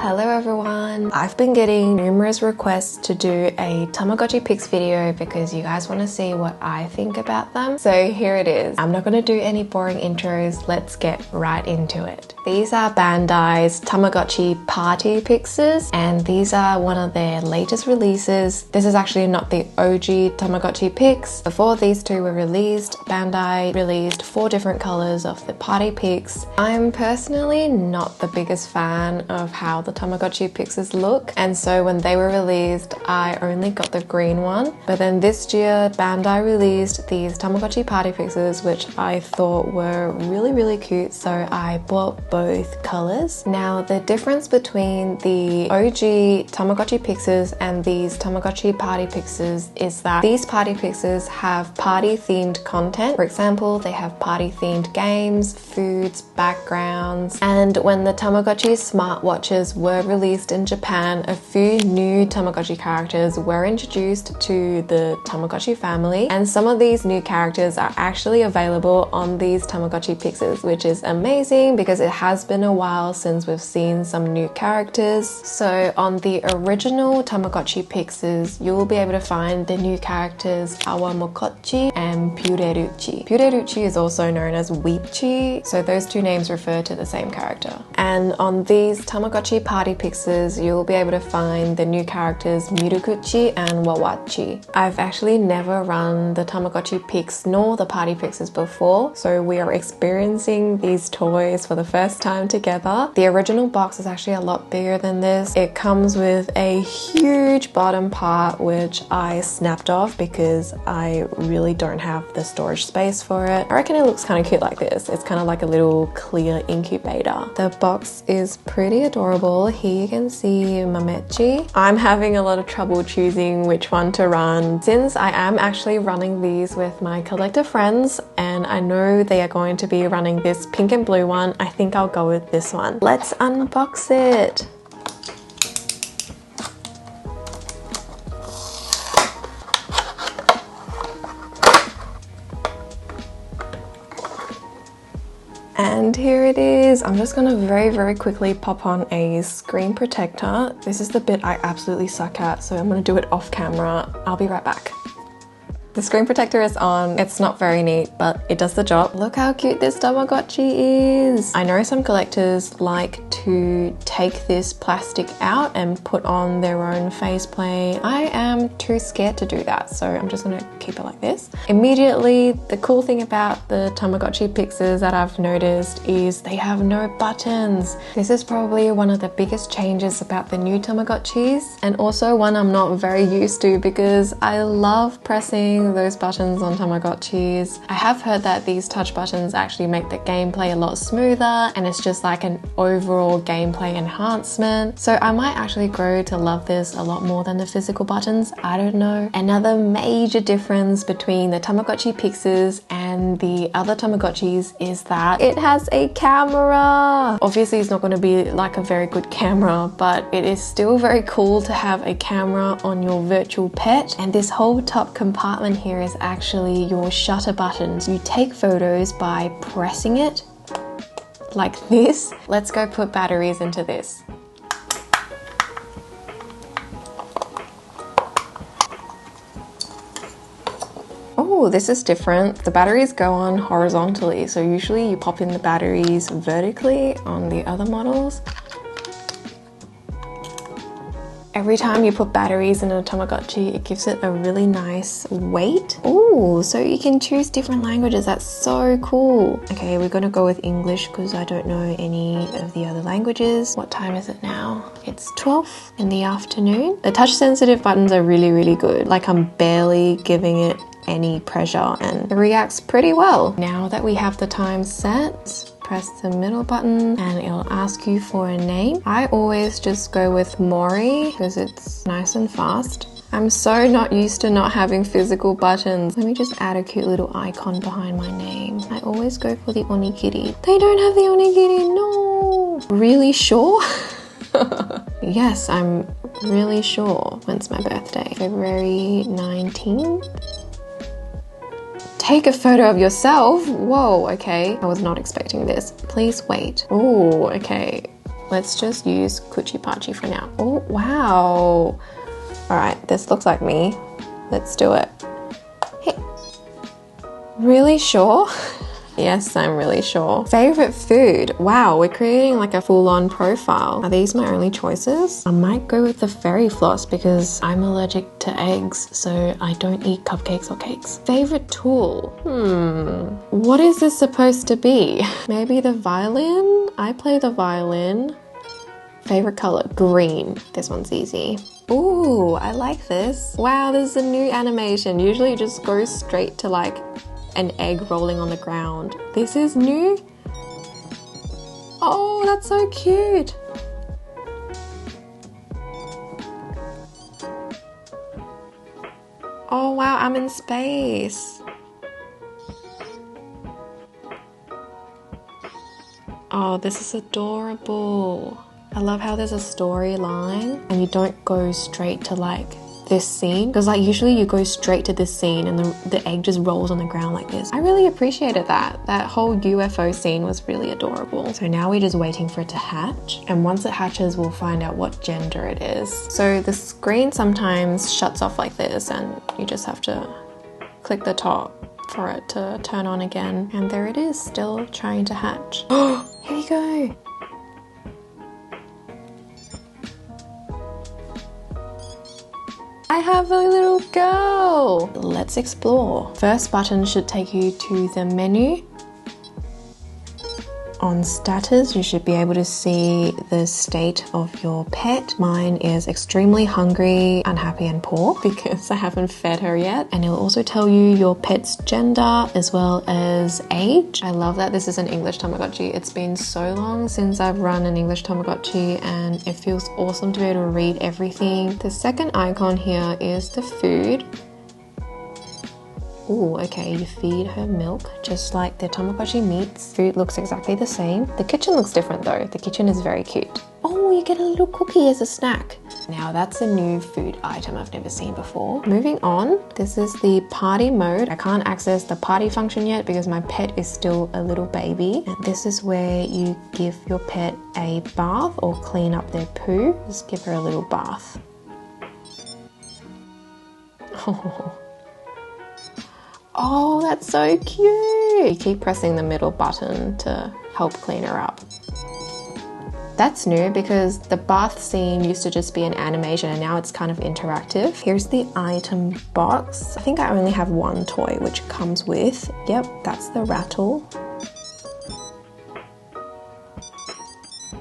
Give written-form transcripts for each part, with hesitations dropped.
Hello everyone! I've been getting numerous requests to do a Tamagotchi Pix video because you guys want to see what I think about them. So here it is. I'm not going to do any boring intros, let's get right into it. These are Bandai's Tamagotchi Party Pixes and these are one of their latest releases. This is actually not the OG Tamagotchi Pix. Before these two were released, Bandai released 4 different colors of the Party Pix. I'm personally not the biggest fan of how the Tamagotchi Pixes look, and so when they were released I only got the green one, but then this year Bandai released these Tamagotchi Party Pixes which I thought were really cute, so I bought both colors. Now the difference between the OG Tamagotchi Pixes and these Tamagotchi Party Pixes is that these Party Pixes have party themed content. For example, they have party themed games, foods, backgrounds, and when the Tamagotchi smartwatches were released in Japan, a few new Tamagotchi characters were introduced to the Tamagotchi family, and some of these new characters are actually available on these Tamagotchi Pixes, which is amazing because it has been a while since we've seen some new characters. So on the original Tamagotchi Pixes, you will be able to find the new characters Awamokochi and Pureruchi. Pureruchi is also known as Weepchi, so those two names refer to the same character. And on these Tamagotchi Party Pixes, you'll be able to find the new characters Mirukuchi and Wawachi. I've actually never run the Tamagotchi Pix nor the Party Pixes before, so we are experiencing these toys for the first time together. The original box is actually a lot bigger than this. It comes with a huge bottom part which I snapped off because I really don't have the storage space for it. I reckon it looks kind of cute like this. It's kind of like a little clear incubator. The box is pretty adorable. Here you can see Memetchi. I'm having a lot of trouble choosing which one to run since I am actually running these with my collective friends and I know they are going to be running this pink and blue one. I think I'll go with this one. Let's unbox it. And here it is. I'm just gonna very quickly pop on a screen protector. This is the bit I absolutely suck at, so I'm gonna do it off camera. I'll be right back. The screen protector is on. It's not very neat, but it does the job. Look how cute this Tamagotchi is. I know some collectors like to take this plastic out and put on their own faceplate. I am too scared to do that, so I'm just gonna keep it like this. Immediately, the cool thing about the Tamagotchi Pixes that I've noticed is they have no buttons. This is probably one of the biggest changes about the new Tamagotchis, and also one I'm not very used to because I love pressing those buttons on Tamagotchis. I have heard that these touch buttons actually make the gameplay a lot smoother and it's just like an overall gameplay enhancement. So I might actually grow to love this a lot more than the physical buttons. I don't know. Another major difference between the Tamagotchi Pixes and the other Tamagotchis is that it has a camera. Obviously it's not going to be like a very good camera, but it is still very cool to have a camera on your virtual pet. And this whole top compartment here is actually your shutter buttons. You take photos by pressing it like this. Let's go put batteries into this. Oh, this is different. The batteries go on horizontally, so usually you pop in the batteries vertically on the other models. Every time you put batteries in a Tamagotchi, it gives it a really nice weight. Oh, so you can choose different languages. That's so cool. Okay, we're gonna go with English because I don't know any of the other languages. What time is it now? It's 12 in the afternoon. The touch sensitive buttons are really good. Like I'm barely giving it any pressure and it reacts pretty well. Now that we have the time set, press the middle button and it'll ask you for a name. I always just go with Mori because it's nice and fast. I'm so not used to not having physical buttons. Let me just add a cute little icon behind my name. I always go for the onigiri. They don't have the onigiri, no! Really sure? Yes, I'm really sure. When's my birthday? February 19th? Take a photo of yourself? Whoa, okay. I was not expecting this. Please wait. Oh, okay. let's just use Cuchi Pachi for now. Oh, wow. All right, this looks like me. Let's do it. Hey, really sure? Yes, I'm really sure. Favorite food? Wow, we're creating like a full-on profile. Are these my only choices? I might go with the fairy floss because I'm allergic to eggs, so I don't eat cupcakes or cakes. Favorite tool? What is this supposed to be? Maybe the violin? I play the violin. Favorite color? Green. This one's easy. Ooh, I like this. Wow, this is a new animation. Usually it just goes straight to like an egg rolling on the ground. This is new. Oh, that's so cute. Oh wow, I'm in space. Oh, this is adorable. I love how there's a storyline and you don't go straight to like this scene, because like usually you go straight to this scene and the egg just rolls on the ground like this. I really appreciated that. That whole UFO scene was really adorable. So now we're just waiting for it to hatch, and once it hatches we'll find out what gender it is. So the screen sometimes shuts off like this and you just have to click the top for it to turn on again, and there it is, still trying to hatch. Oh, here we go. I have a little girl. Let's explore. First button should take you to the menu. On status, you should be able to see the state of your pet. Mine is extremely hungry, unhappy and poor because I haven't fed her yet. And it will also tell you your pet's gender as well as age. I love that this is an English Tamagotchi. It's been so long since I've run an English Tamagotchi and it feels awesome to be able to read everything. The second icon here is the food. Ooh, okay, you feed her milk just like the Tamagotchi meats. Food looks exactly the same. The kitchen looks different though. The kitchen is very cute. Oh, you get a little cookie as a snack. Now that's a new food item I've never seen before. Moving on, this is the party mode. I can't access the party function yet because my pet is still a little baby. And this is where you give your pet a bath or clean up their poo. Just give her a little bath. Oh, that's so cute. You keep pressing the middle button to help clean her up. That's new because the bath scene used to just be an animation and now it's kind of interactive. Here's the item box. I think I only have one toy which comes with. Yep, that's the rattle.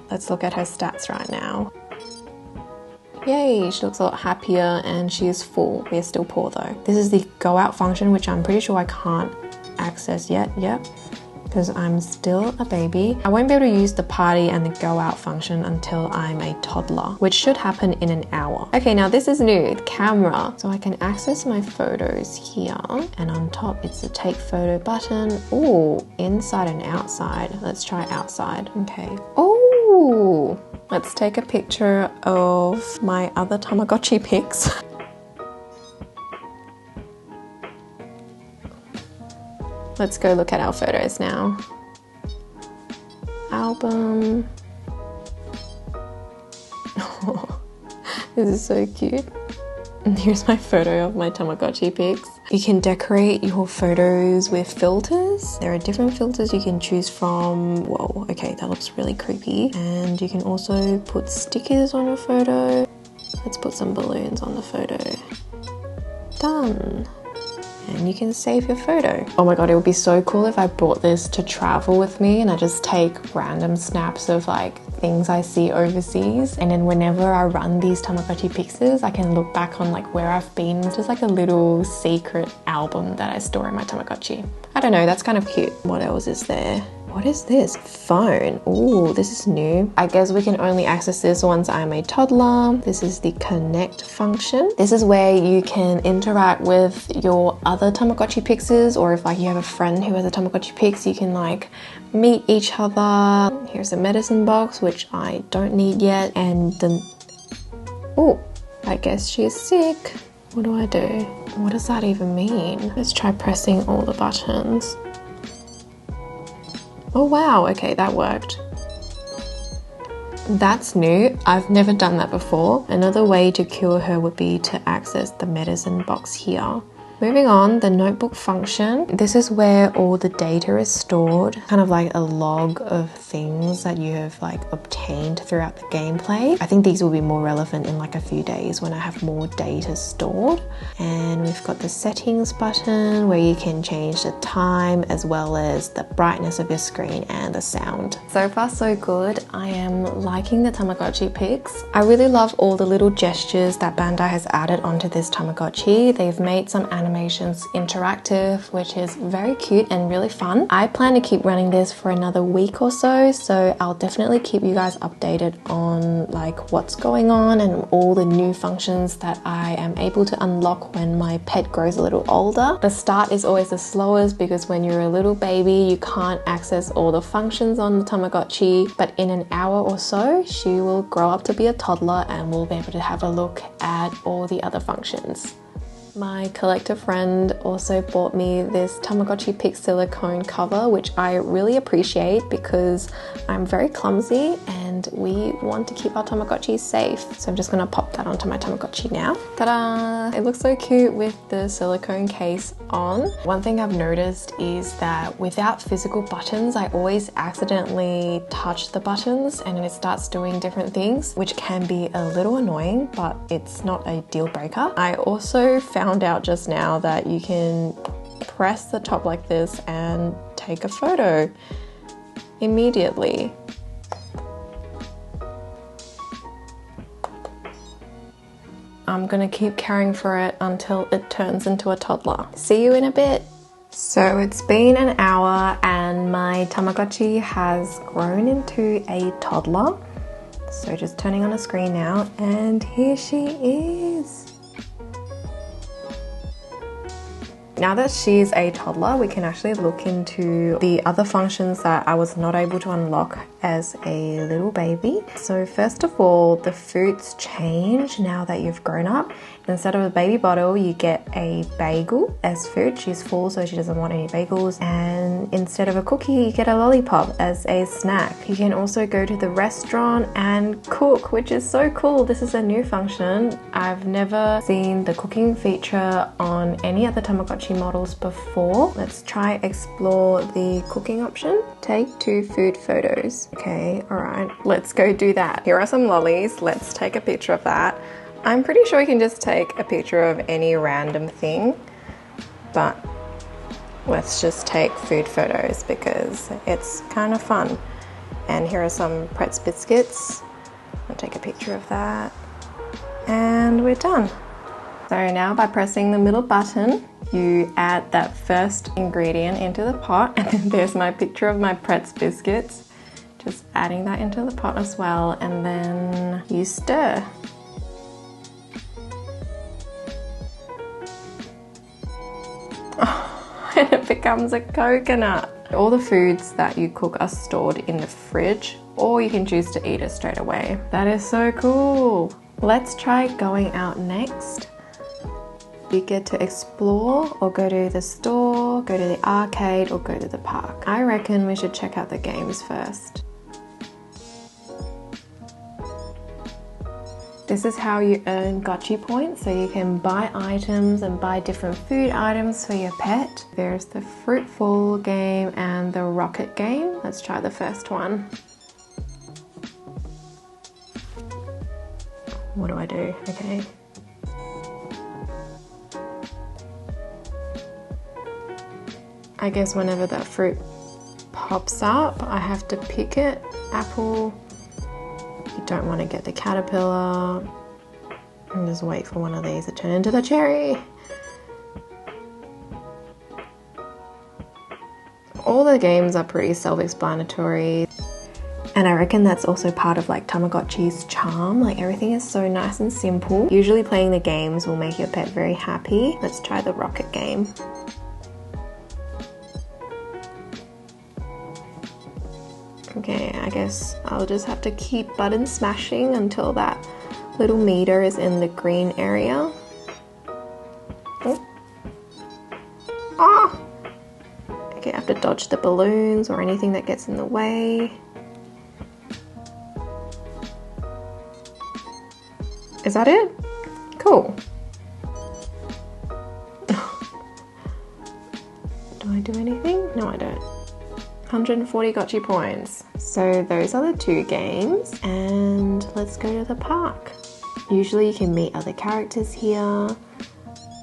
Let's look at her stats right now. Yay, she looks a lot happier and she is full. We are still poor though. This is the go out function, which I'm pretty sure I can't access yet. Yep, because I'm still a baby. I won't be able to use the party and the go out function until I'm a toddler, which should happen in an hour. Okay, now this is new, the camera. So I can access my photos here, and on top it's the take photo button. Ooh, inside and outside. Let's try outside. Okay. Ooh. Let's take a picture of my other Tamagotchi Pix. Let's go look at our photos now. Album. Oh, this is so cute. And here's my photo of my Tamagotchi Pix. You can decorate your photos with filters. There are different filters you can choose from. Whoa, okay, that looks really creepy. And you can also put stickers on your photo. Let's put some balloons on the photo. Done. And you can save your photo. Oh my god, it would be so cool if I brought this to travel with me and I just take random snaps of like things I see overseas, and then whenever I run these Tamagotchi Pixes I can look back on like where I've been. It's just like a little secret album that I store in my Tamagotchi. I don't know, that's kind of cute. What else is there? What is this? Phone. Ooh, this is new. I guess we can only access this once I'm a toddler. This is the connect function. This is where you can interact with your other Tamagotchi Pixes, or if like you have a friend who has a Tamagotchi Pix, you can like meet each other. Here's a medicine box, which I don't need yet. And the... Oh, I guess she's sick. What do I do? What does that even mean? Let's try pressing all the buttons. Oh wow, okay, that worked. That's new. I've never done that before. Another way to cure her would be to access the medicine box here. Moving on, the notebook function. This is where all the data is stored, kind of like a log of things that you have like obtained throughout the gameplay. I think these will be more relevant in like a few days when I have more data stored. And we've got the settings button where you can change the time as well as the brightness of your screen and the sound. So far so good. I am liking the Tamagotchi Pix. I really love all the little gestures that Bandai has added onto this Tamagotchi. They've made some animations interactive, which is very cute and really fun. I plan to keep running this for another week or so, so I'll definitely keep you guys updated on like what's going on and all the new functions that I am able to unlock when my pet grows a little older. The start is always the slowest because when you're a little baby you can't access all the functions on the Tamagotchi, but in an hour or so she will grow up to be a toddler and we'll be able to have a look at all the other functions. My collector friend also bought me this Tamagotchi Pix silicone cover, which I really appreciate because I'm very clumsy and we want to keep our Tamagotchis safe. So I'm just gonna pop that onto my Tamagotchi now. Ta-da! It looks so cute with the silicone case on. One thing I've noticed is that without physical buttons, I always accidentally touch the buttons and it starts doing different things, which can be a little annoying, but it's not a deal breaker. I also found out just now that you can press the top like this and take a photo immediately. I'm gonna keep caring for it until it turns into a toddler. See you in a bit. So it's been an hour and my Tamagotchi has grown into a toddler. So just turning on the screen now and here she is. Now that she's a toddler, we can actually look into the other functions that I was not able to unlock as a little baby. So first of all, the foods change now that you've grown up. Instead of a baby bottle, you get a bagel as food. She's full, so she doesn't want any bagels. And instead of a cookie, you get a lollipop as a snack. You can also go to the restaurant and cook, which is so cool. This is a new function. I've never seen the cooking feature on any other Tamagotchi models before. Let's try explore the cooking option. Take 2 food photos. Okay, all right, let's go do that. Here are some lollies. Let's take a picture of that. I'm pretty sure you can just take a picture of any random thing, but let's just take food photos because it's kind of fun. And here are some Pretz biscuits. I'll take a picture of that. And we're done. So now by pressing the middle button, you add that first ingredient into the pot, and then there's my picture of my Pretz biscuits. Just adding that into the pot as well, and then you stir. And it becomes a coconut. All the foods that you cook are stored in the fridge, or you can choose to eat it straight away. That is so cool. Let's try going out next. You get to explore or go to the store, go to the arcade or go to the park. I reckon we should check out the games first. This is how you earn Gotchi points, so you can buy items and buy different food items for your pet. There's the Fruitful game and the Rocket game. Let's try the first one. What do I do? Okay. I guess whenever that fruit pops up, I have to pick it. Apple. You don't want to get the caterpillar. And just wait for one of these to turn into the cherry. All the games are pretty self-explanatory. And I reckon that's also part of like Tamagotchi's charm. Like everything is so nice and simple. Usually playing the games will make your pet very happy. Let's try the Rocket game. Okay, I guess I'll just have to keep button smashing until that little meter is in the green area. Oh. Ah! Okay, I have to dodge the balloons or anything that gets in the way. Is that it? Cool. Do I do anything? No, I don't. 140 gotchi points. So those are the 2 games, and let's go to the park. Usually you can meet other characters here.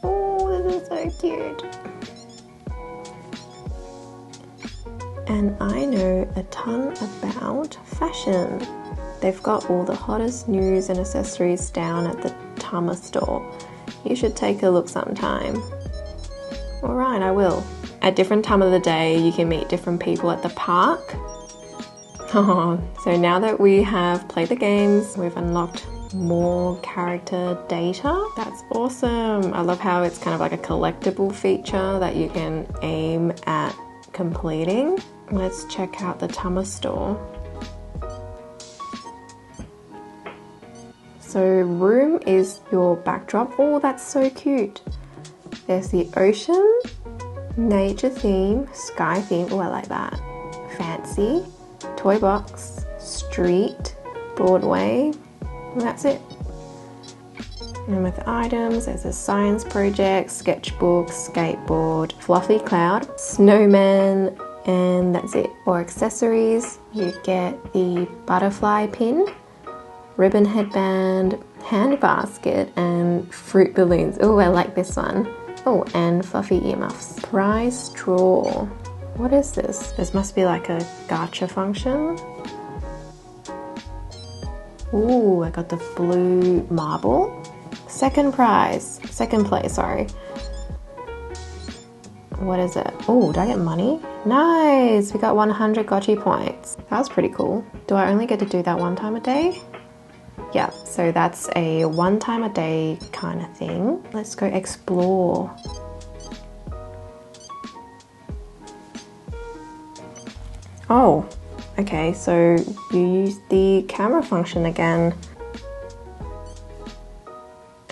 Oh, this is so cute. And I know a ton about fashion. They've got all the hottest news and accessories down at the Tama store. You should take a look sometime. Alright, I will. At different time of the day, you can meet different people at the park. Oh, so now that we have played the games, we've unlocked more character data. That's awesome. I love how it's kind of like a collectible feature that you can aim at completing. Let's check out the Tama store. So room is your backdrop. Oh, that's so cute. There's the ocean, nature theme, sky theme. Oh, I like that. Fancy, toy box, street, Broadway. And that's it. And with items, there's a science project, sketchbook, skateboard, fluffy cloud, snowman, and that's it. For accessories, you get the butterfly pin, ribbon headband, hand basket, and fruit balloons. Oh, I like this one. Oh, and fluffy earmuffs. Prize draw. What is this? This must be like a gacha function. Ooh, I got the blue marble. Second place, sorry. What is it? Oh, did I get money? Nice, we got 100 gotchi points. That was pretty cool. Do I only get to do that 1 time a day? Yeah, so that's a 1 time a day kind of thing. Let's go explore. Oh, okay, so you use the camera function again.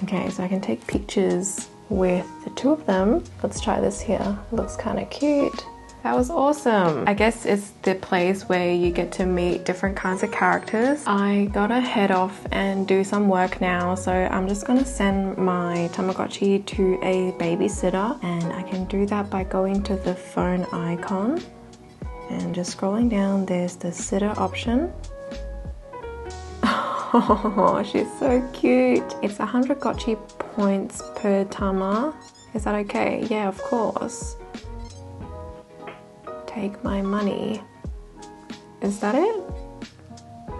Okay, so I can take pictures with the 2 of them. Let's try this here. It looks kind of cute. That was awesome. I guess it's the place where you get to meet different kinds of characters. I gotta head off and do some work now, so I'm just gonna send my Tamagotchi to a babysitter, and I can do that by going to the phone icon and just scrolling down. There's the sitter option. Oh, she's so cute. It's 100 gotchi points per Tama. Is that okay? Yeah, of course. Take my money. Is that it?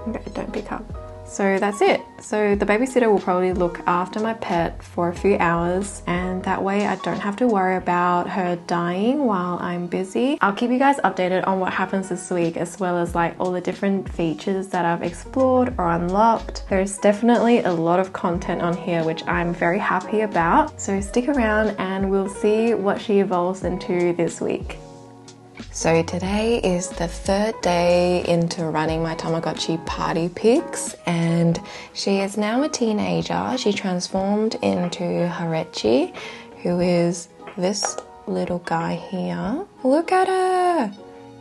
Okay, don't pick up. So that's it. So the babysitter will probably look after my pet for a few hours, and that way I don't have to worry about her dying while I'm busy. I'll keep you guys updated on what happens this week, as well as like all the different features that I've explored or unlocked. There's definitely a lot of content on here, which I'm very happy about. So stick around and we'll see what she evolves into this week. So today is the 3rd day into running my Tamagotchi party Pix, and she is now a teenager. She transformed into Memetchi, who is this little guy here. Look at her!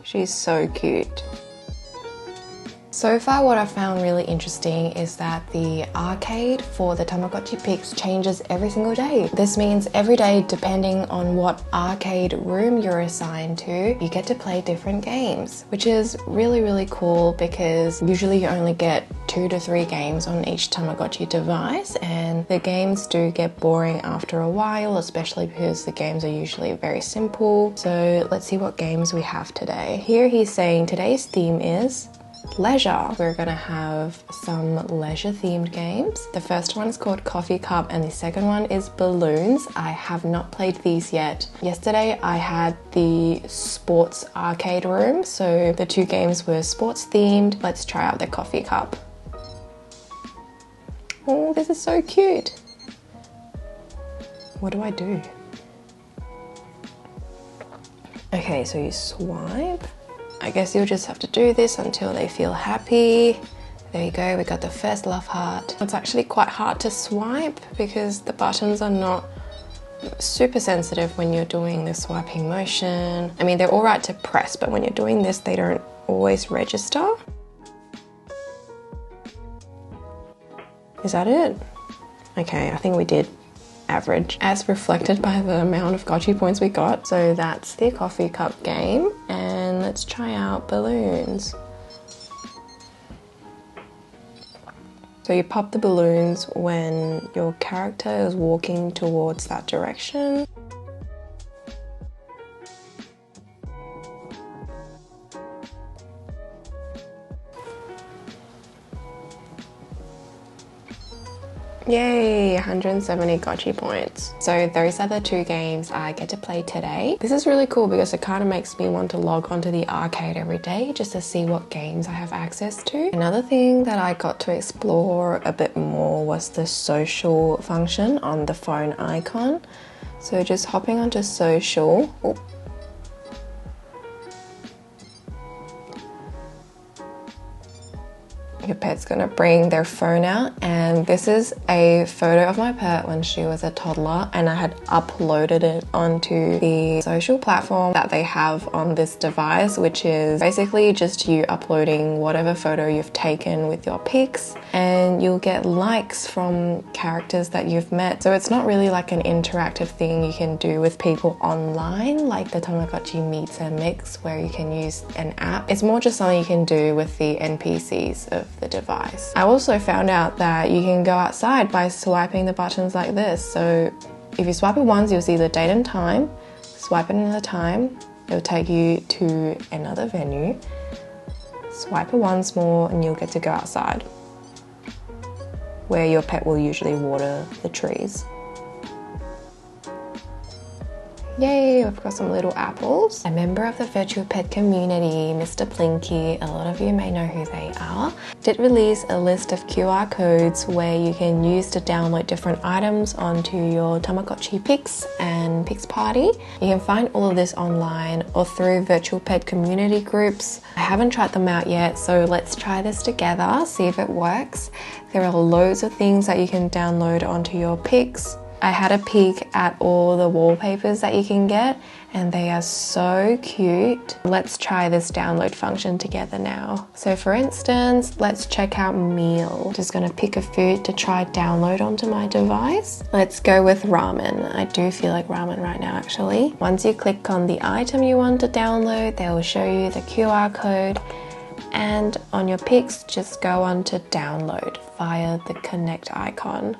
She's so cute. So far, what I found really interesting is that the arcade for the Tamagotchi Pix changes every single day. This means every day, depending on what arcade room you're assigned to, you get to play different games, which is really, really cool because usually you only get 2 to 3 games on each Tamagotchi device, and the games do get boring after a while, especially because the games are usually very simple. So let's see what games we have today. Here he's saying today's theme is leisure. We're gonna have some leisure themed games. The first one is called Coffee Cup and the second one is Balloons. I have not played these yet. Yesterday I had the sports arcade room, so the 2 games were sports themed. Let's try out the Coffee Cup. Oh, this is so cute. What do I do? Okay, so you swipe. I guess you'll just have to do this until they feel happy. There you go, we got the first love heart. It's actually quite hard to swipe because the buttons are not super sensitive when you're doing the swiping motion. I mean, they're all right to press, but when you're doing this, they don't always register. Is that it? Okay, I think we did average as reflected by the amount of gotchi points we got. So that's the coffee cup game, and let's try out balloons. So you pop the balloons when your character is walking towards that direction. Yay, 170 gotchi points. So those are the 2 games I get to play today. This is really cool because it kind of makes me want to log onto the arcade every day just to see what games I have access to. Another thing that I got to explore a bit more was the social function on the phone icon. So just hopping onto social. Oh. Your pet's gonna bring their phone out, and this is a photo of my pet when she was a toddler, and I had uploaded it onto the social platform that they have on this device, which is basically just you uploading whatever photo you've taken with your Pix, and you'll get likes from characters that you've met. So it's not really like an interactive thing you can do with people online, like the Tamagotchi Meets and Mix, where you can use an app. It's more just something you can do with the NPCs of the device. I also found out that you can go outside by swiping the buttons like this. So if you swipe it once, you'll see the date and time. Swipe it another time, it'll take you to another venue. Swipe it once more and you'll get to go outside, where your pet will usually water the trees. Yay, we've got some little apples. A member of the virtual pet community, Mr. Blinky, a lot of you may know who they are, did release a list of QR codes where you can use to download different items onto your Tamagotchi Pix and Pix Party. You can find all of this online or through virtual pet community groups. I haven't tried them out yet, so let's try this together, see if it works. There are loads of things that you can download onto your Pix. I had a peek at all the wallpapers that you can get, and they are so cute. Let's try this download function together now. So for instance, let's check out meal. Just gonna pick a food to try download onto my device. Let's go with ramen. I do feel like ramen right now actually. Once you click on the item you want to download, they will show you the QR code, and on your Pix, just go on to download via the connect icon.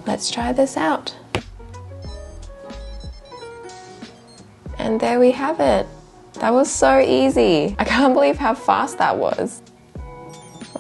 Let's try this out. And there we have it. That was so easy. I can't believe how fast that was.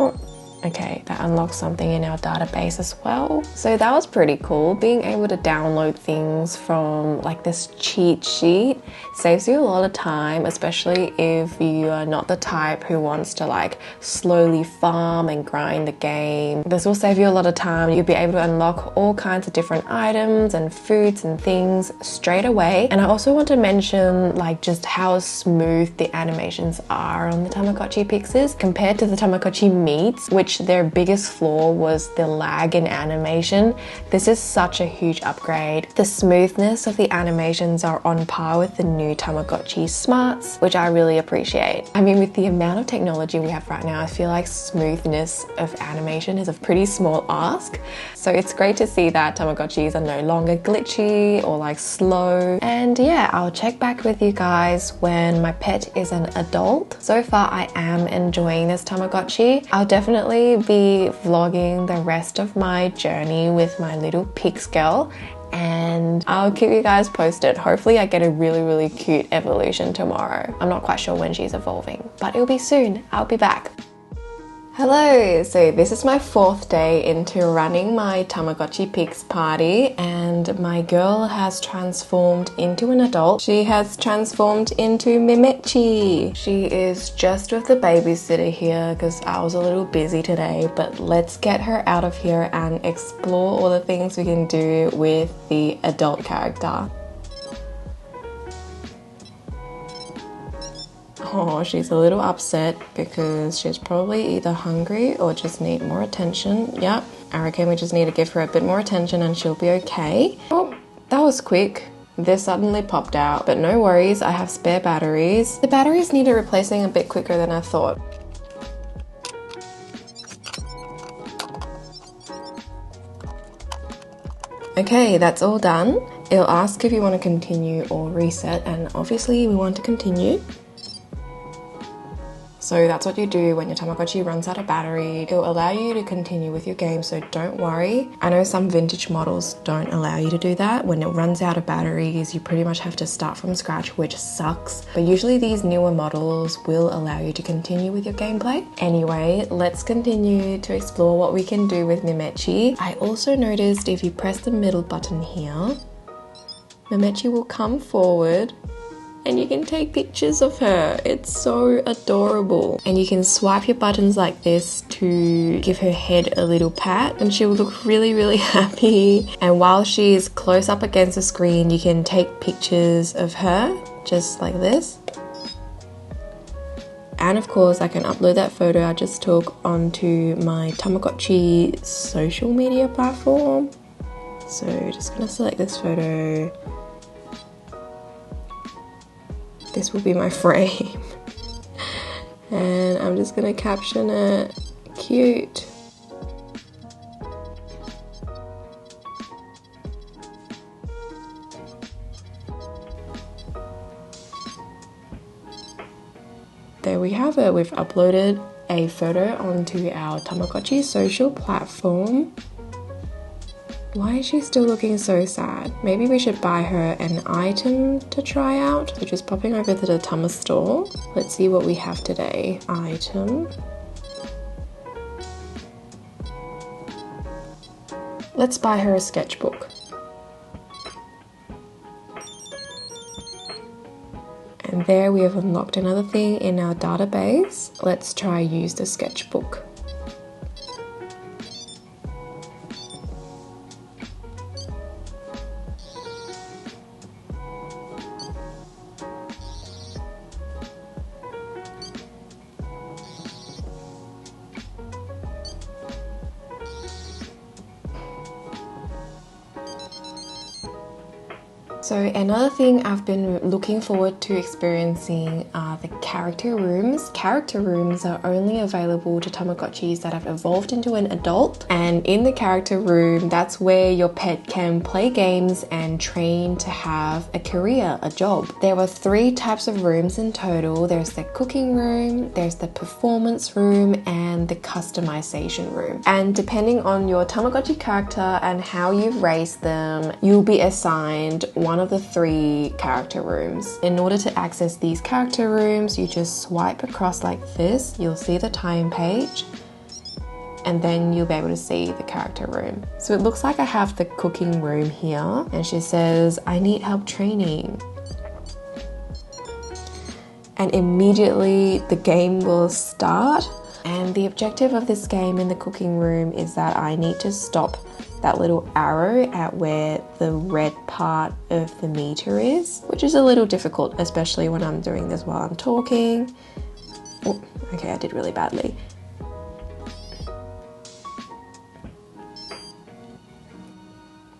Oh. Okay, that unlocks something in our database as well. So that was pretty cool. Being able to download things from like this cheat sheet saves you a lot of time, especially if you are not the type who wants to like slowly farm and grind the game. This will save you a lot of time. You'll be able to unlock all kinds of different items and foods and things straight away. And I also want to mention like just how smooth the animations are on the Tamagotchi Pixes compared to the Tamagotchi Meets, which their biggest flaw was the lag in animation. This is such a huge upgrade. The smoothness of the animations are on par with the new Tamagotchi Smarts, which I really appreciate. I mean, with the amount of technology we have right now, I feel like smoothness of animation is a pretty small ask. So it's great to see that Tamagotchis are no longer glitchy or like slow. And yeah, I'll check back with you guys when my pet is an adult. So far, I am enjoying this Tamagotchi. I'll definitely be vlogging the rest of my journey with my little Pix girl, and I'll keep you guys posted. Hopefully I get a really cute evolution tomorrow. I'm not quite sure when she's evolving, but it'll be soon. I'll be back. Hello, so this is my 4th day into running my Tamagotchi Pix party, and my girl has transformed into an adult. She has transformed into Memetchi. She is just with the babysitter here because I was a little busy today, but let's get her out of here and explore all the things we can do with the adult character. Oh, she's a little upset because she's probably either hungry or just need more attention. Yep, I reckon we just need to give her a bit more attention and she'll be okay. Oh, that was quick. this suddenly popped out, but no worries, I have spare batteries. The batteries needed replacing a bit quicker than I thought. Okay, that's all done. It'll ask if you want to continue or reset, and obviously we want to continue. So that's what you do when your Tamagotchi runs out of battery. It'll allow you to continue with your game, so don't worry. I know some vintage models don't allow you to do that. When it runs out of batteries, you pretty much have to start from scratch, which sucks. But usually these newer models will allow you to continue with your gameplay. Anyway, let's continue to explore what we can do with Memetchi. I also noticed if you press the middle button here, Memetchi will come forward and you can take pictures of her. It's so adorable. And you can swipe your buttons like this to give her head a little pat, and she will look really, really happy. And while she's close up against the screen, you can take pictures of her, just like this. And of course, I can upload that photo I just took onto my Tamagotchi social media platform. So just gonna select this photo. This will be my frame. And I'm just gonna caption it cute. There we have it. We've uploaded a photo onto our Tamagotchi social platform. Why is she still looking so sad? Maybe we should buy her an item to try out. So just popping over to the Tama store. Let's see what we have today. Item. Let's buy her a sketchbook. And there we have unlocked another thing in our database. Let's try use the sketchbook. So another thing I've been looking forward to experiencing are the character rooms. Character rooms are only available to Tamagotchis that have evolved into an adult, and in the character room, that's where your pet can play games and train to have a career, a job. There were 3 types of rooms in total. There's the cooking room, there's the performance room, and the customization room. And depending on your Tamagotchi character and how you've raised them, you'll be assigned one of the 3 character rooms. In order to access these character rooms, you just swipe across like this. You'll see the time page, and then you'll be able to see the character room. So it looks like I have the cooking room here, and she says, I need help training. And immediately the game will start. And the objective of this game in the cooking room is that I need to stop that little arrow at where the red part of the meter is, which is a little difficult, especially when I'm doing this while I'm talking. Oh, okay, I did really badly.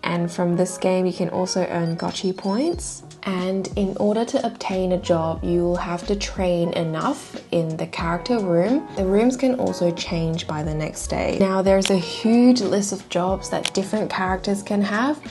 And from this game, you can also earn gotchi points. And in order to obtain a job, you will have to train enough in the character room. The rooms can also change by the next day. Now, there's a huge list of jobs that different characters can have.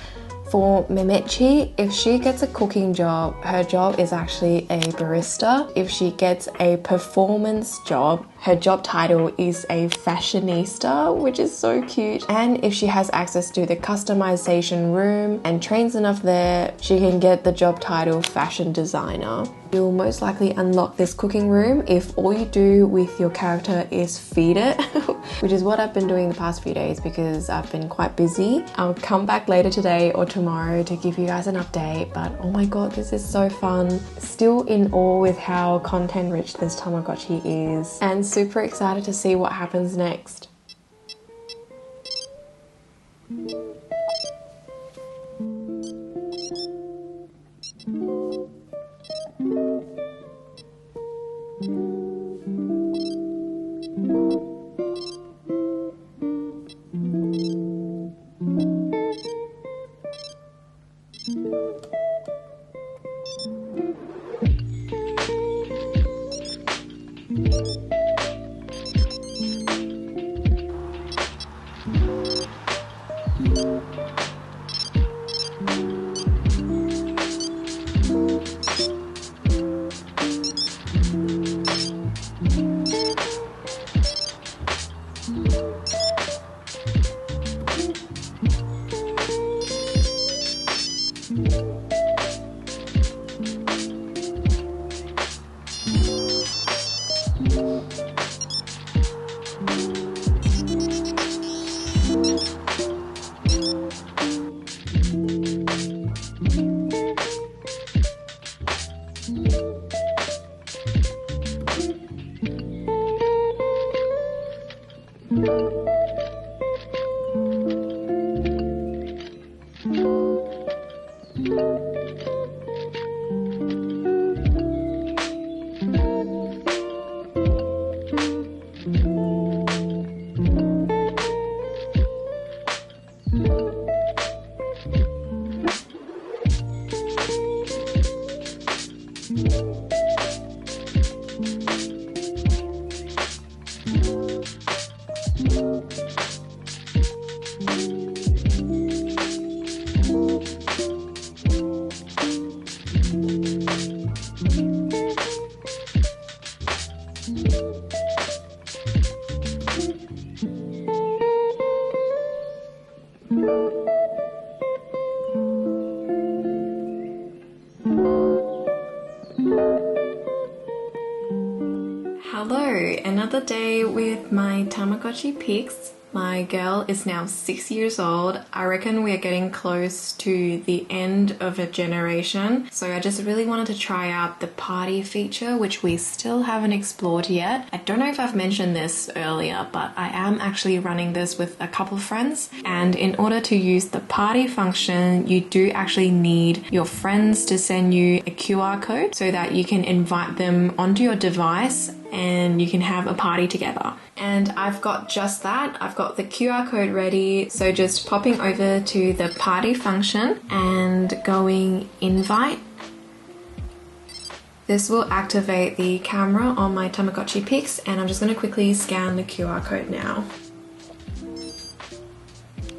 For Memetchi, if she gets a cooking job, her job is actually a barista. If she gets a performance job, her job title is a fashionista, which is so cute. And if she has access to the customization room and trains enough there, she can get the job title fashion designer. You'll most likely unlock this cooking room if all you do with your character is feed it, which is what I've been doing the past few days because I've been quite busy. I'll come back later today or tomorrow to give you guys an update, but oh my god, this is so fun. Still in awe with how content rich this Tamagotchi is, and super excited to see what happens next. Hello, another day with my Tamagotchi Pix. My girl is now 6 years old. I reckon we are getting close to the end of a generation. So I just really wanted to try out the party feature, which we still haven't explored yet. I don't know if I've mentioned this earlier, but I am actually running this with a couple of friends. And in order to use the party function, you do actually need your friends to send you a QR code so that you can invite them onto your device and you can have a party together. And I've got just that. I've got the QR code ready. So just popping over to the party function and going invite. This will activate the camera on my Tamagotchi Pix, and I'm just going to quickly scan the QR code now.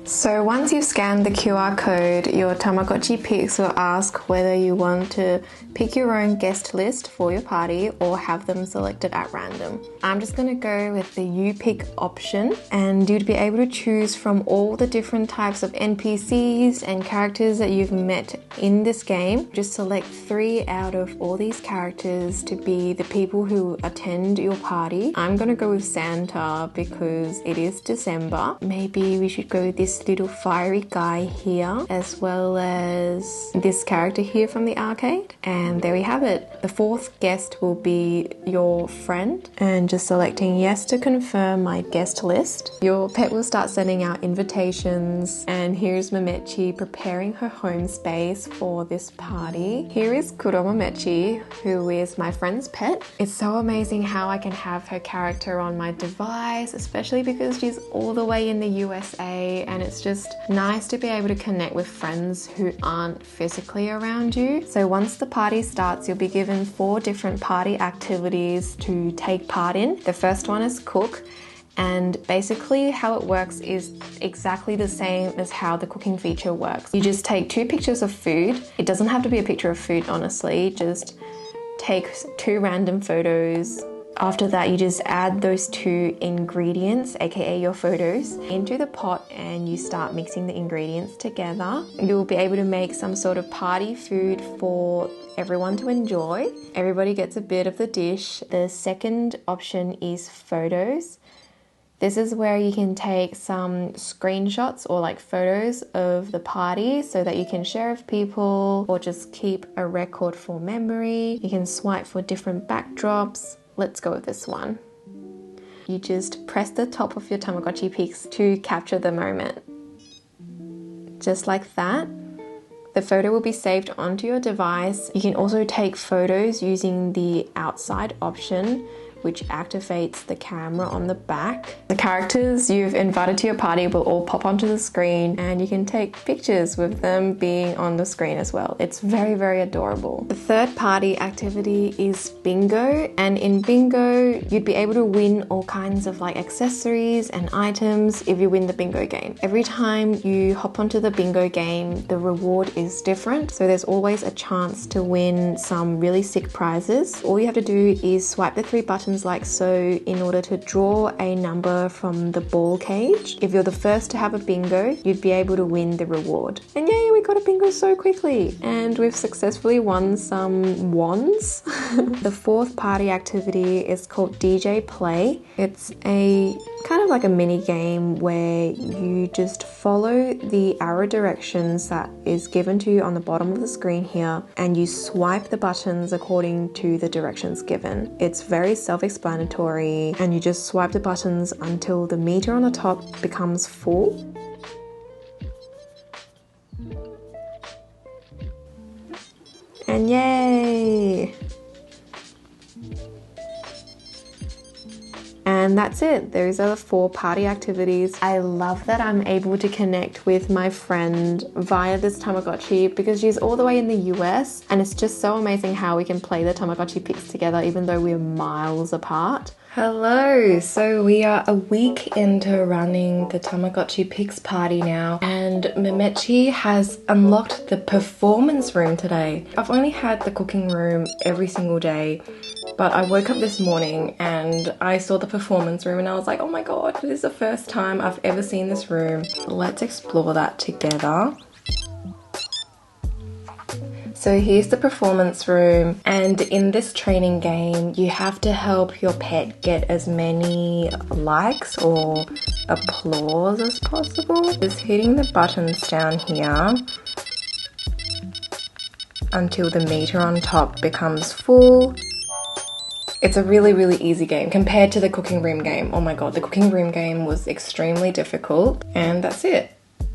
So once you've scanned the QR code, your Tamagotchi Pix will ask whether you want to pick your own guest list for your party or have them selected at random. I'm just going to go with the You Pick option, and you'd be able to choose from all the different types of NPCs and characters that you've met in this game. Just select 3 out of all these characters to be the people who attend your party. I'm going to go with Santa because it is December. Maybe we should go with this little fiery guy here, as well as this character here from the arcade. And there we have it. The 4th guest will be your friend, and just selecting yes to confirm my guest list. Your pet will start sending out invitations, and here's Memetchi preparing her home space for this party. Here is Memetchi, who is my friend's pet. It's so amazing how I can have her character on my device, especially because she's all the way in the USA, and it's just nice to be able to connect with friends who aren't physically around you. So once the party starts, you'll be given 4 different party activities to take part in. The first one is cook, and basically how it works is exactly the same as how the cooking feature works. You just take 2 pictures of food. It doesn't have to be a picture of food, honestly. Just take 2 random photos. After that, you just add those 2 ingredients, aka your photos, into the pot, and you start mixing the ingredients together. You'll be able to make some sort of party food for everyone to enjoy. Everybody gets a bit of the dish. The second option is photos. This is where you can take some screenshots or like photos of the party so that you can share with people or just keep a record for memory. You can swipe for different backdrops. Let's go with this one. You just press the top of your Tamagotchi Pix to capture the moment. Just like that. The photo will be saved onto your device. You can also take photos using the outside option, which activates the camera on the back. The characters you've invited to your party will all pop onto the screen, and you can take pictures with them being on the screen as well. It's very, very adorable. The third party activity is bingo, and in bingo you'd be able to win all kinds of like accessories and items if you win the bingo game. Every time you hop onto the bingo game, the reward is different, so there's always a chance to win some really sick prizes. All you have to do is swipe the 3 buttons like so in order to draw a number from the ball cage. If you're the first to have a bingo, you'd be able to win the reward. And yay, we got a bingo so quickly! And we've successfully won some wands. The 4th party activity is called DJ Play. It's a kind of like a mini game where you just follow the arrow directions that is given to you on the bottom of the screen here, and you swipe the buttons according to the directions given. It's very self-explanatory, and you just swipe the buttons until the meter on the top becomes full. And yay! And that's it. Those are the 4 party activities. I love that I'm able to connect with my friend via this Tamagotchi because she's all the way in the US, and it's just so amazing how we can play the Tamagotchi Pix together even though we're miles apart. Hello! So we are a week into running the Tamagotchi Pix party now, and Memetchi has unlocked the performance room today. I've only had the cooking room every single day, but I woke up this morning and I saw the performance room and I was like, oh my god, this is the first time I've ever seen this room. Let's explore that together. So here's the performance room, and in this training game you have to help your pet get as many likes or applause as possible. Just hitting the buttons down here until the meter on top becomes full. It's a really easy game compared to the cooking room game. Oh my god, the cooking room game was extremely difficult, and that's it.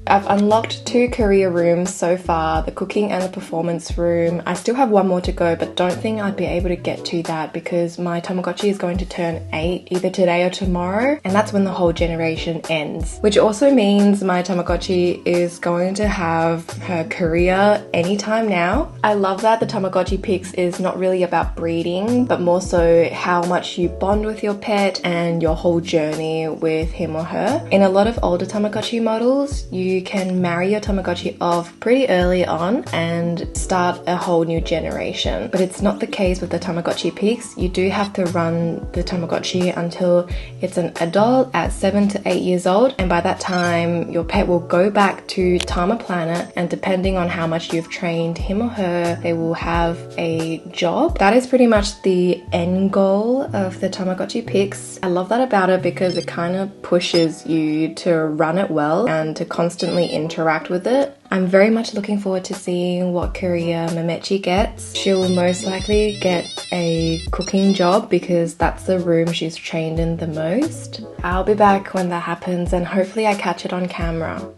I've unlocked 2 career rooms so far, the cooking and the performance room. I still have 1 more to go, but don't think I'd be able to get to that because my Tamagotchi is going to turn 8 either today or tomorrow, and that's when the whole generation ends. Which also means my Tamagotchi is going to have her career anytime now. I love that the Tamagotchi Pix is not really about breeding, but more so how much you bond with your pet and your whole journey with him or her. In a lot of older Tamagotchi models, you can marry your Tamagotchi off pretty early on and start a whole new generation. But it's not the case with the Tamagotchi Pix. You do have to run the Tamagotchi until it's an adult at 7 to 8 years old, and by that time your pet will go back to Tama Planet, and depending on how much you've trained him or her, they will have a job. That is pretty much the end goal of the Tamagotchi Pix. I love that about it because it kind of pushes you to run it well and to constantly interact with it. I'm very much looking forward to seeing what career Memetchi gets. She'll most likely get a cooking job because that's the room she's trained in the most. I'll be back when that happens, and hopefully I catch it on camera.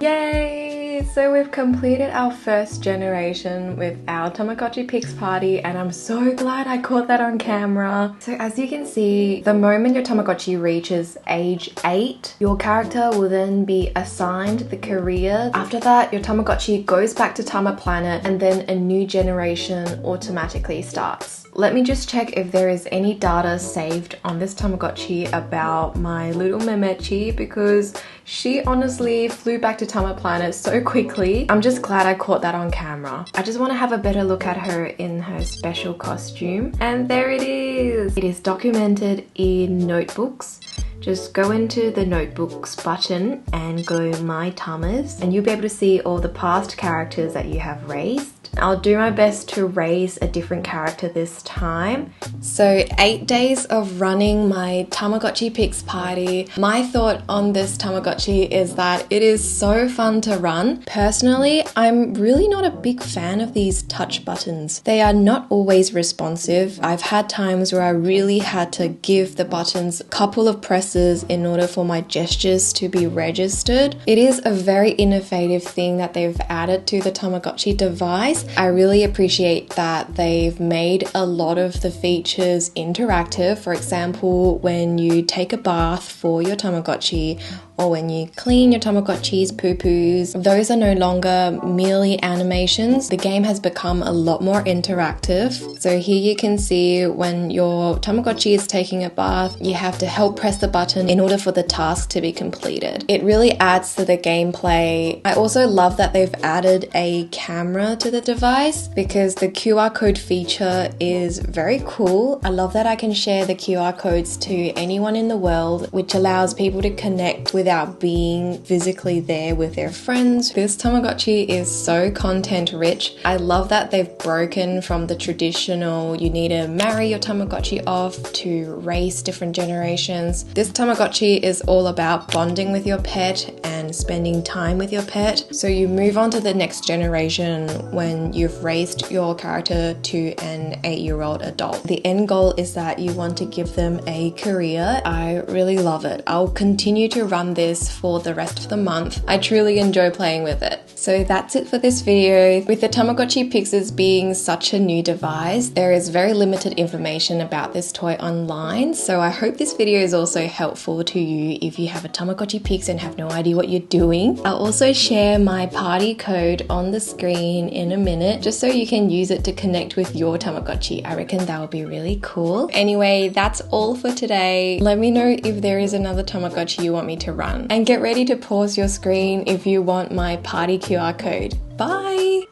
Yay! so we've completed our first generation with our Tamagotchi Pix party, and I'm so glad I caught that on camera. So as you can see, the moment your Tamagotchi reaches age 8, your character will then be assigned the career. After that, your Tamagotchi goes back to Tama Planet, and then a new generation automatically starts. Let me just check if there is any data saved on this Tamagotchi about my little Memetchi, because she honestly flew back to Tama Planet so quickly. I'm just glad I caught that on camera. I just want to have a better look at her in her special costume. And there it is! It is documented in notebooks. Just go into the notebooks button and go My Tamas, and you'll be able to see all the past characters that you have raised. I'll do my best to raise a different character this time. So 8 days of running my Tamagotchi Pix party. My thought on this Tamagotchi is that it is so fun to run. Personally, I'm really not a big fan of these touch buttons. They are not always responsive. I've had times where I really had to give the buttons a couple of presses in order for my gestures to be registered. It is a very innovative thing that they've added to the Tamagotchi device. I really appreciate that they've made a lot of the features interactive. For example, when you take a bath for your Tamagotchi, or when you clean your Tamagotchi's poo-poos, those are no longer merely animations. The game has become a lot more interactive. So here you can see when your Tamagotchi is taking a bath, you have to help press the button in order for the task to be completed. It really adds to the gameplay. I also love that they've added a camera to the device, because the QR code feature is very cool. I love that I can share the QR codes to anyone in the world, which allows people to connect without being physically there with their friends. This Tamagotchi is so content rich. I love that they've broken from the traditional you need to marry your Tamagotchi off to raise different generations. This Tamagotchi is all about bonding with your pet and spending time with your pet. So you move on to the next generation when you've raised your character to an 8-year-old adult. The end goal is that you want to give them a career. I really love it. I'll continue to run this for the rest of the month. I truly enjoy playing with it. So that's it for this video. With the Tamagotchi Pixes being such a new device, there is very limited information about this toy online. So I hope this video is also helpful to you if you have a Tamagotchi Pix and have no idea what you're doing. I'll also share my party code on the screen in a minute, just so you can use it to connect with your Tamagotchi. I reckon that would be really cool. Anyway, that's all for today. Let me know if there is another Tamagotchi you want me to run. And get ready to pause your screen if you want my party QR code. Bye!